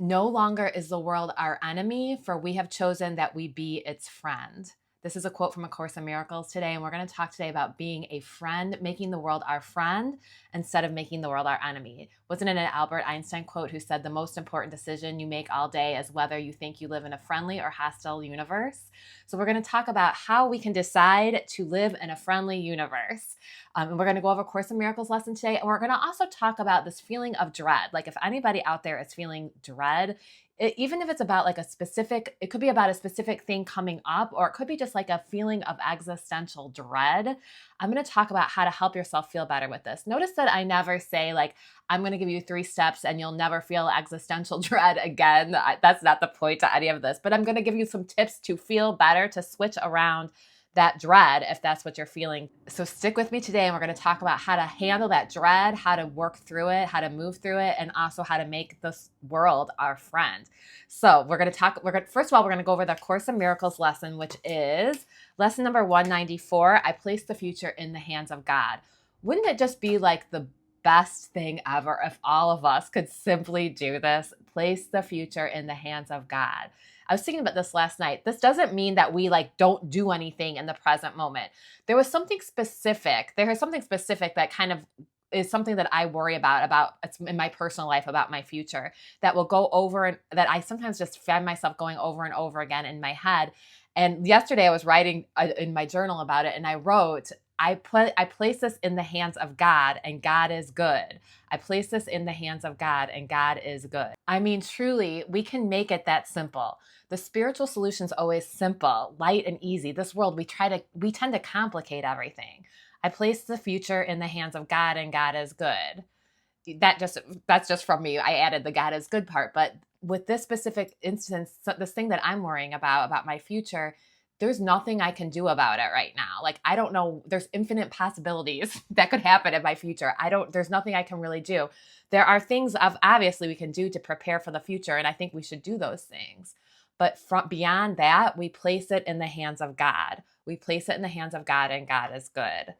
No longer is the world our enemy, for we have chosen that we be its friend. This is a quote from A Course in Miracles today, and we're going to talk today about being a friend, making the world our friend instead of making the world our enemy. Wasn't it an Albert Einstein quote who said the most important decision you make all day is whether you think you live in a friendly or hostile universe? So we're going to talk about how we can decide to live in a friendly universe. And we're going to go over Course in Miracles lesson today, and we're going to also talk about this feeling of dread. Like if anybody out there is feeling dread, even if it's about like a specific, it could be about a specific thing coming up, or it could be just like a feeling of existential dread. I'm going to talk about how to help yourself feel better with this. Notice that I never say like, I'm going to give you 3 steps and you'll never feel existential dread again. That's not the point to any of this, but I'm going to give you some tips to feel better, to switch around that dread if that's what you're feeling. So stick with me today, and we're going to talk about how to handle that dread, how to work through it, how to move through it, and also how to make this world our friend. So we're going to talk, first of all, we're going to go over the Course in Miracles lesson, which is lesson number 194. I place the future in the hands of God. Wouldn't it just be like the best thing ever if all of us could simply do this? Place the future in the hands of God. I was thinking about this last night. This doesn't mean that we like don't do anything in the present moment. There is something specific that kind of is something that I worry about it's in my personal life, about my future, that will go over, and that I sometimes just find myself going over and over again in my head. And yesterday I was writing in my journal about it, and I wrote, I place this in the hands of God, and God is good. I place this in the hands of God, and God is good. I mean, truly, we can make it that simple. The spiritual solution is always simple, light, and easy. This world, we tend to complicate everything. I place the future in the hands of God, and God is good. That's just from me. I added the God is good part, but with this specific instance, this thing that I'm worrying about my future, there's nothing I can do about it right now. Like, I don't know, there's infinite possibilities that could happen in my future. There's nothing I can really do. There are things obviously we can do to prepare for the future, and I think we should do those things. But beyond that, we place it in the hands of God. We place it in the hands of God, and God is good.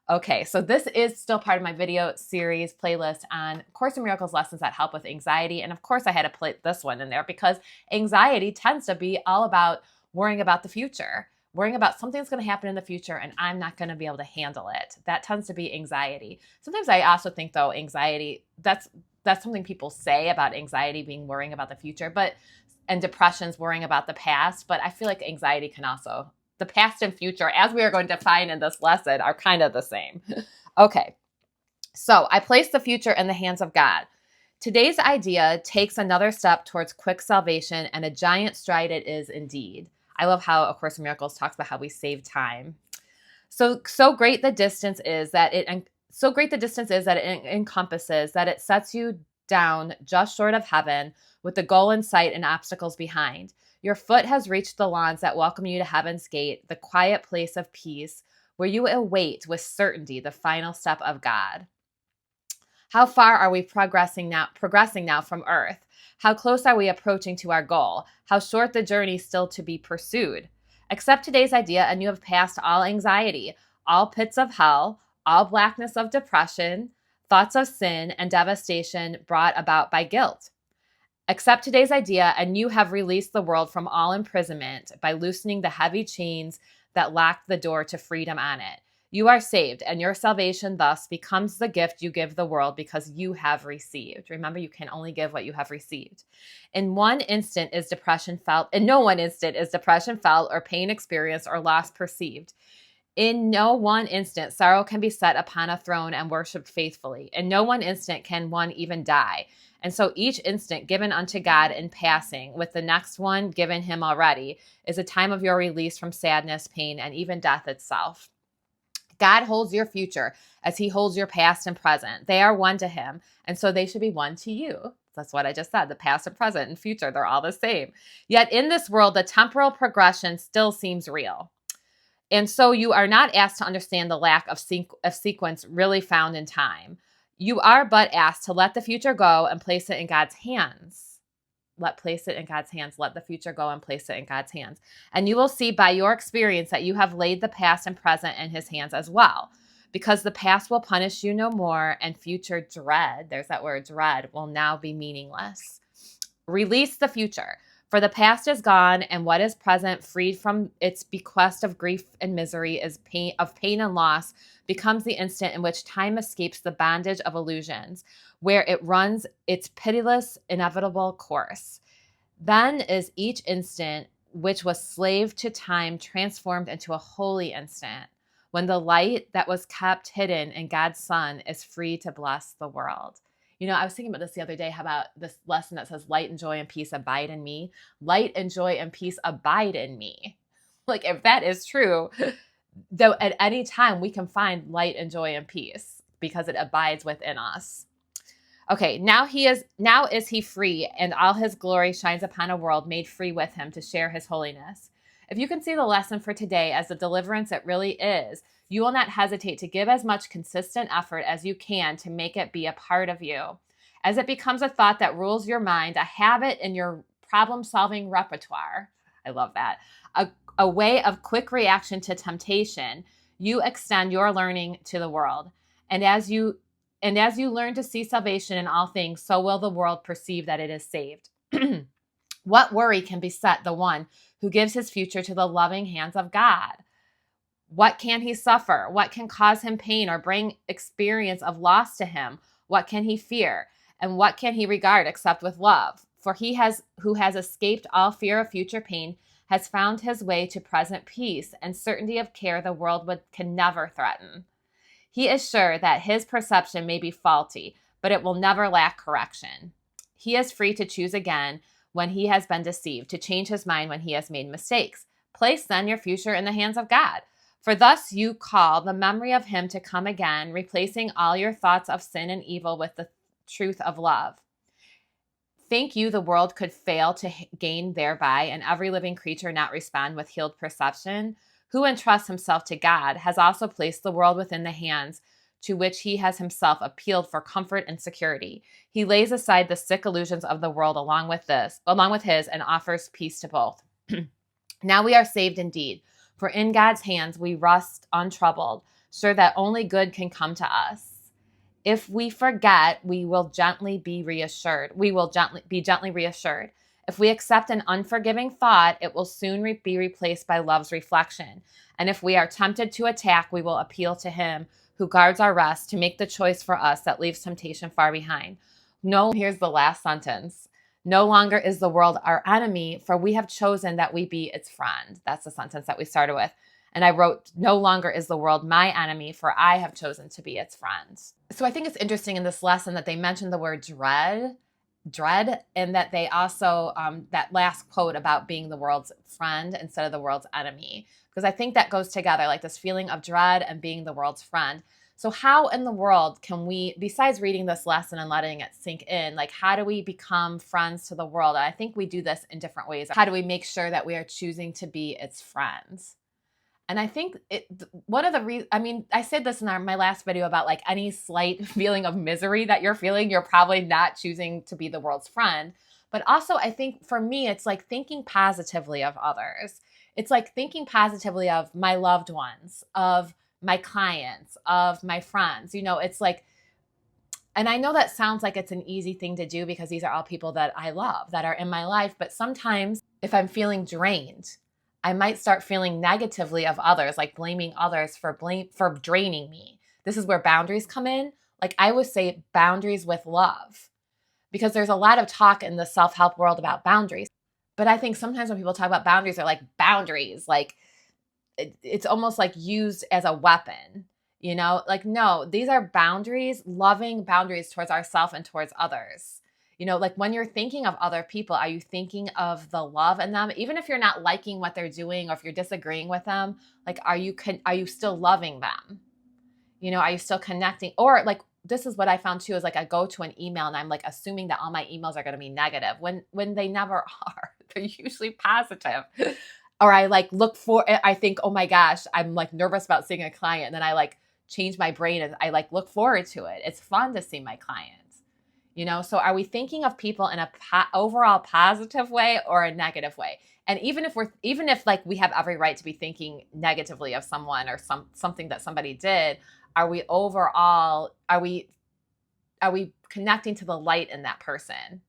Okay, so this is still part of my video series playlist on Course in Miracles lessons that help with anxiety. And of course, I had to put this one in there because anxiety tends to be all about worrying about the future, worrying about something that's going to happen in the future and I'm not going to be able to handle it. That tends to be anxiety. Sometimes I also think, though, anxiety, that's something people say about anxiety being worrying about the future, and depression's worrying about the past. But I feel like anxiety can also, the past and future, as we are going to find in this lesson, are kind of the same. Okay, so I place the future in the hands of God. Today's idea takes another step towards quick salvation, and a giant stride it is indeed. I love how A Course in Miracles talks about how we save time. So great the distance is that it encompasses, that it sets you down just short of heaven, with the goal in sight and obstacles behind. Your foot has reached the lawns that welcome you to heaven's gate, the quiet place of peace, where you await with certainty the final step of God. How far are we progressing now from earth? How close are we approaching to our goal? How short the journey still to be pursued? Accept today's idea, and you have passed all anxiety, all pits of hell, all blackness of depression, thoughts of sin, and devastation brought about by guilt. Accept today's idea, and you have released the world from all imprisonment by loosening the heavy chains that locked the door to freedom on it. You are saved, and your salvation thus becomes the gift you give the world because you have received. Remember, you can only give what you have received. In no one instant is depression felt, or pain experienced, or loss perceived. In no one instant, sorrow can be set upon a throne and worshipped faithfully. In no one instant can one even die. And so each instant given unto God in passing, with the next one given him already, is a time of your release from sadness, pain, and even death itself. God holds your future as he holds your past and present. They are one to him, and so they should be one to you. That's what I just said. The past and present and future, they're all the same. Yet in this world, the temporal progression still seems real. And so you are not asked to understand the lack of sequence really found in time. You are but asked to let the future go and place it in God's hands. Let the future go and place it in God's hands. And you will see by your experience that you have laid the past and present in his hands as well. Because the past will punish you no more, and future dread, there's that word dread, will now be meaningless. Release the future. For the past is gone, and what is present, freed from its bequest of grief and misery, is pain and loss, becomes the instant in which time escapes the bondage of illusions, where it runs its pitiless, inevitable course. Then is each instant which was slave to time transformed into a holy instant, when the light that was kept hidden in God's Son is free to bless the world. I was thinking about this the other day. How about this lesson that says, light and joy and peace abide in me? Light and joy and peace abide in me. Like, if that is true, though, at any time we can find light and joy and peace because it abides within us. Okay, now is he free, and all his glory shines upon a world made free with him to share his holiness. If you can see the lesson for today as the deliverance it really is, you will not hesitate to give as much consistent effort as you can to make it be a part of you. As it becomes a thought that rules your mind, a habit in your problem-solving repertoire, I love that, a way of quick reaction to temptation, you extend your learning to the world. And as you learn to see salvation in all things, so will the world perceive that it is saved. What worry can beset the one who gives his future to the loving hands of God? What can he suffer? What can cause him pain or bring experience of loss to him? What can he fear? And what can he regard except with love? For who has escaped all fear of future pain has found his way to present peace and certainty of care the world can never threaten. He is sure that his perception may be faulty, but it will never lack correction. He is free to choose again when he has been deceived, to change his mind when he has made mistakes. Place then your future in the hands of God. For thus you call the memory of him to come again, replacing all your thoughts of sin and evil with the truth of love. Think you the world could fail to gain thereby, and every living creature not respond with healed perception? Who entrusts himself to God has also placed the world within the hands to which he has himself appealed for comfort and security. He lays aside the sick illusions of the world along with his, and offers peace to both. Now we are saved indeed, for in God's hands we rest untroubled, sure that only good can come to us. If we forget, we will gently be reassured. Be gently reassured. If we accept an unforgiving thought, it will soon be replaced by love's reflection. And if we are tempted to attack, we will appeal to him who guards our rest to make the choice for us that leaves temptation far behind. No, here's the last sentence. No longer is the world our enemy, for we have chosen that we be its friend. That's the sentence that we started with. And I wrote, no longer is the world my enemy, for I have chosen to be its friend. So I think it's interesting in this lesson that they mentioned the word dread, and that they also, that last quote about being the world's friend instead of the world's enemy, because I think that goes together, like this feeling of dread and being the world's friend. So how in the world can we, besides reading this lesson and letting it sink in, like how do we become friends to the world? And I think we do this in different ways. How do we make sure that we are choosing to be its friends? And I think one of the reasons, I said this in my last video about like any slight feeling of misery that you're feeling, you're probably not choosing to be the world's friend. But also I think for me, it's like thinking positively of others. It's like thinking positively of my loved ones, of my clients, of my friends. It's like, and I know that sounds like it's an easy thing to do because these are all people that I love, that are in my life. But sometimes if I'm feeling drained, I might start feeling negatively of others, like blaming others for draining me. This is where boundaries come in. Like I would say boundaries with love, because there's a lot of talk in the self-help world about boundaries. But I think sometimes when people talk about boundaries, they're like boundaries, like it's almost like used as a weapon, like, no, these are boundaries, loving boundaries towards ourselves and towards others. Like when you're thinking of other people, are you thinking of the love in them? Even if you're not liking what they're doing or if you're disagreeing with them, like, are you still loving them? Are you still connecting? Or like, this is what I found too, is like I go to an email and I'm like assuming that all my emails are going to be negative when they never are. They're usually positive. Or I think, oh my gosh, I'm like nervous about seeing a client. And then I like change my brain and I like look forward to it. It's fun to see my clients. So are we thinking of people in a overall positive way or a negative way? And even if like we have every right to be thinking negatively of someone or something that somebody did, are we connecting to the light in that person?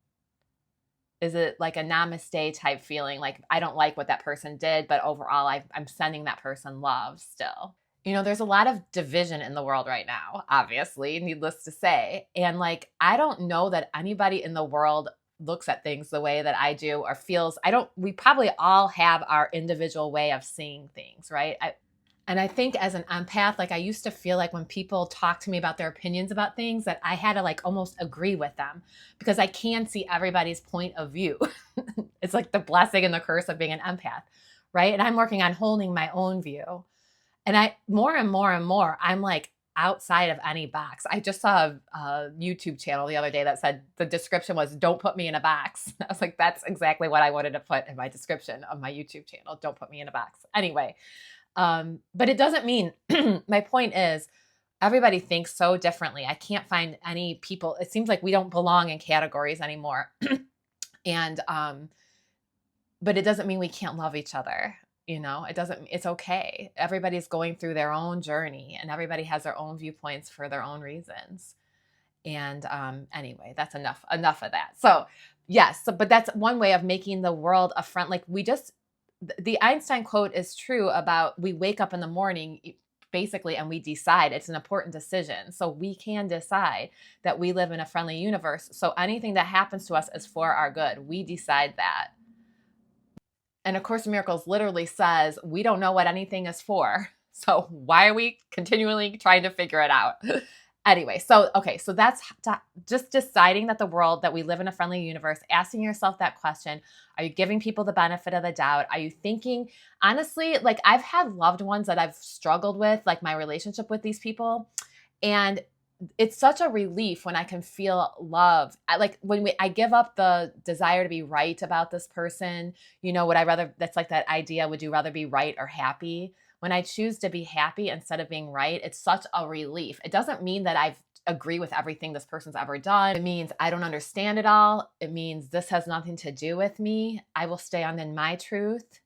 Is it like a namaste type feeling? Like, I don't like what that person did, but overall, I'm sending that person love still. There's a lot of division in the world right now, obviously, needless to say. And like, I don't know that anybody in the world looks at things the way that I do or feels. We probably all have our individual way of seeing things, right? And I think as an empath, like I used to feel like when people talk to me about their opinions about things that I had to like almost agree with them because I can see everybody's point of view. It's like the blessing and the curse of being an empath, right? And I'm working on holding my own view. And more and more and more, I'm like outside of any box. I just saw a YouTube channel the other day that said the description was, don't put me in a box. I was like, that's exactly what I wanted to put in my description of my YouTube channel. Don't put me in a box. Anyway, but it doesn't mean, my point is, everybody thinks so differently. I can't find any people. It seems like we don't belong in categories anymore. And, but it doesn't mean we can't love each other. It's okay. Everybody's going through their own journey and everybody has their own viewpoints for their own reasons. And, anyway, that's enough of that. So yes, but that's one way of making the world a friend. Like the Einstein quote is true about we wake up in the morning basically and we decide. It's an important decision. So we can decide that we live in a friendly universe. So anything that happens to us is for our good. We decide that. And A Course in Miracles literally says, we don't know what anything is for. So why are we continually trying to figure it out? Anyway, so that's just deciding that we live in a friendly universe, asking yourself that question. Are you giving people the benefit of the doubt? Are you thinking, honestly, like I've had loved ones that I've struggled with, like my relationship with these people. And it's such a relief when I can feel love. I give up the desire to be right about this person. That's like that idea, would you rather be right or happy? When I choose to be happy instead of being right, it's such a relief. It doesn't mean that I agree with everything this person's ever done. It means I don't understand it all. It means this has nothing to do with me. I will stay on in my truth,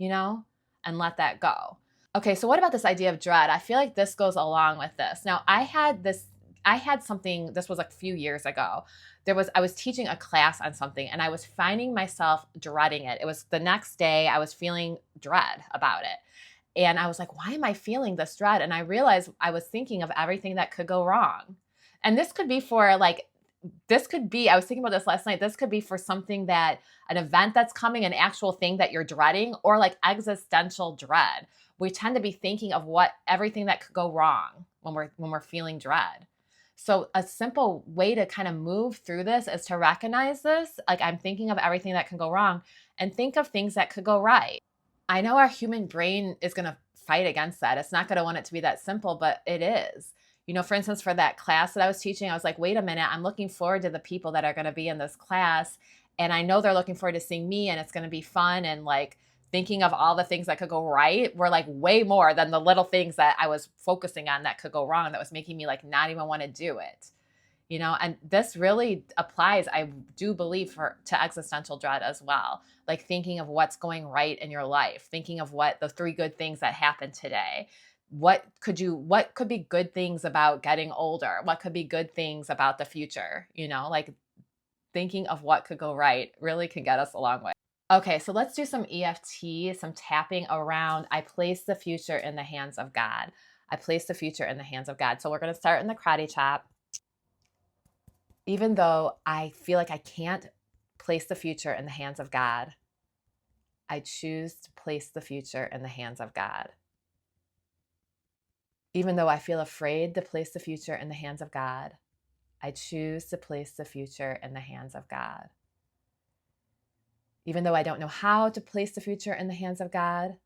and let that go. Okay, so what about this idea of dread? I feel like this goes along with this. Now, I had something, this was a few years ago. I was teaching a class on something and I was finding myself dreading it. It was the next day, I was feeling dread about it. And I was like, why am I feeling this dread? And I realized I was thinking of everything that could go wrong. And this could be I was thinking about this last night. This could be for something an event that's coming, an actual thing that you're dreading, or like existential dread. We tend to be thinking of everything that could go wrong when we're feeling dread. So a simple way to kind of move through this is to recognize this. Like, I'm thinking of everything that can go wrong and think of things that could go right. I know our human brain is going to fight against that. It's not going to want it to be that simple, but it is. For instance, for that class that I was teaching, I was like, wait a minute, I'm looking forward to the people that are going to be in this class. And I know they're looking forward to seeing me and it's going to be fun. And like thinking of all the things that could go right were like way more than the little things that I was focusing on that could go wrong, that was making me like not even want to do it. And this really applies, I do believe, to existential dread as well. Like thinking of what's going right in your life, thinking of what the 3 good things that happened today. What could be good things about getting older? What could be good things about the future? Like thinking of what could go right really can get us a long way. Okay, so let's do some EFT, some tapping around. I place the future in the hands of God. I place the future in the hands of God. So we're going to start in the karate chop. Even though I feel like I can't place the future in the hands of God, I choose to place the future in the hands of God. Even though I feel afraid to place the future in the hands of God, I choose to place the future in the hands of God. Even though I don't know how to place the future in the hands of God,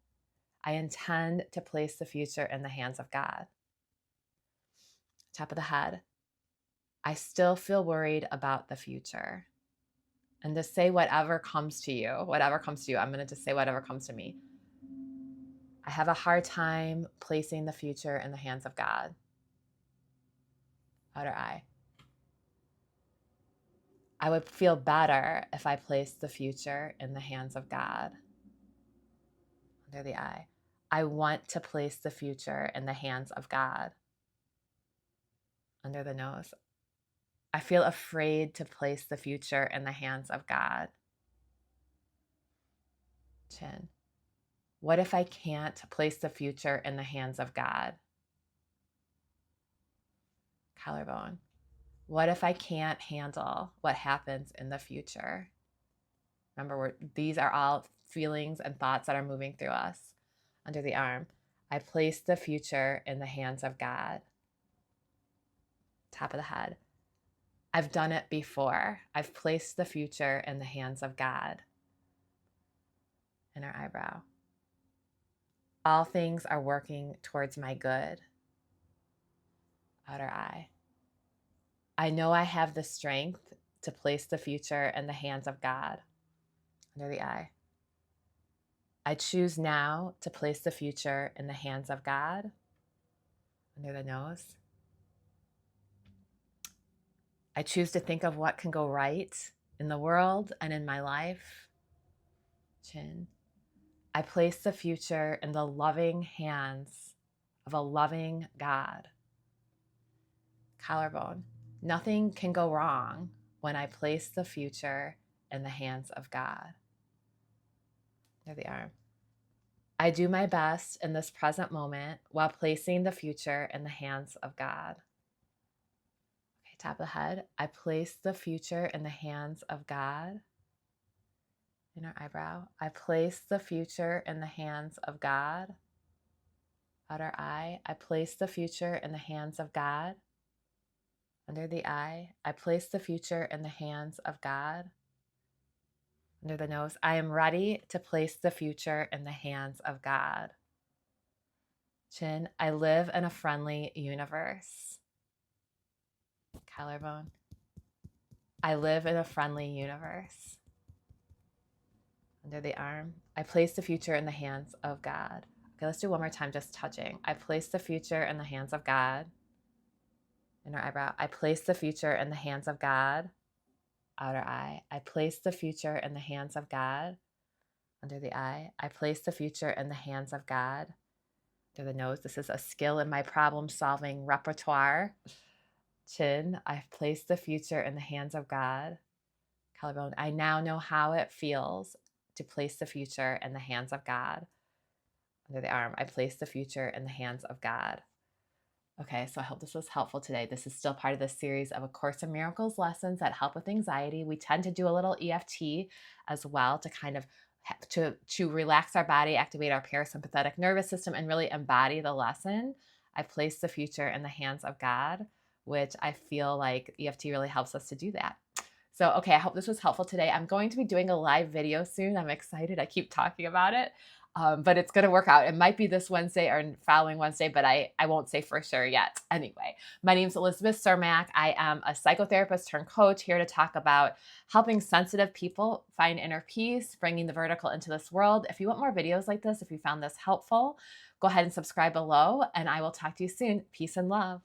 I intend to place the future in the hands of God. Top of the head. I still feel worried about the future. And just say whatever comes to you. Whatever comes to you. I'm going to just say whatever comes to me. I have a hard time placing the future in the hands of God. Outer eye. I would feel better if I placed the future in the hands of God. Under the eye. I want to place the future in the hands of God. Under the nose. I feel afraid to place the future in the hands of God. Chin. What if I can't place the future in the hands of God? Collarbone. What if I can't handle what happens in the future? Remember, these are all feelings and thoughts that are moving through us. Under the arm. I place the future in the hands of God. Top of the head. I've done it before. I've placed the future in the hands of God. Inner eyebrow. All things are working towards my good. Outer eye. I know I have the strength to place the future in the hands of God. Under the eye. I choose now to place the future in the hands of God. Under the nose. I choose to think of what can go right in the world and in my life. Chin. I place the future in the loving hands of a loving God. Collarbone. Nothing can go wrong when I place the future in the hands of God. Near the arm. I do my best in this present moment while placing the future in the hands of God. Okay, top of the head. I place the future in the hands of God. Inner eyebrow. I place the future in the hands of God. Outer eye. I place the future in the hands of God. Under the eye. I place the future in the hands of God. Under the nose. I am ready to place the future in the hands of God. Chin. I live in a friendly universe. Collarbone. I live in a friendly universe. Under the arm. I place the future in the hands of God. Okay, let's do one more time, just touching. I place the future in the hands of God. Inner eyebrow. I place the future in the hands of God. Outer eye. I place the future in the hands of God. Under the eye. I place the future in the hands of God. Under the nose. This is a skill in my problem-solving repertoire. Chin. I place the future in the hands of God. Collarbone. I now know how it feels to place the future in the hands of God. Under the arm. I place the future in the hands of God. Okay, so I hope this was helpful today. This is still part of the series of A Course in Miracles lessons that help with anxiety. We tend to do a little EFT as well to kind of to relax our body, activate our parasympathetic nervous system, and really embody the lesson. I place the future in the hands of God, which I feel like EFT really helps us to do that. So, okay, I hope this was helpful today. I'm going to be doing a live video soon. I'm excited. I keep talking about it. But it's going to work out. It might be this Wednesday or following Wednesday, but I won't say for sure yet. Anyway, my name is Elizabeth Cermak. I am a psychotherapist turned coach here to talk about helping sensitive people find inner peace, bringing the vertical into this world. If you want more videos like this, if you found this helpful, go ahead and subscribe below, and I will talk to you soon. Peace and love.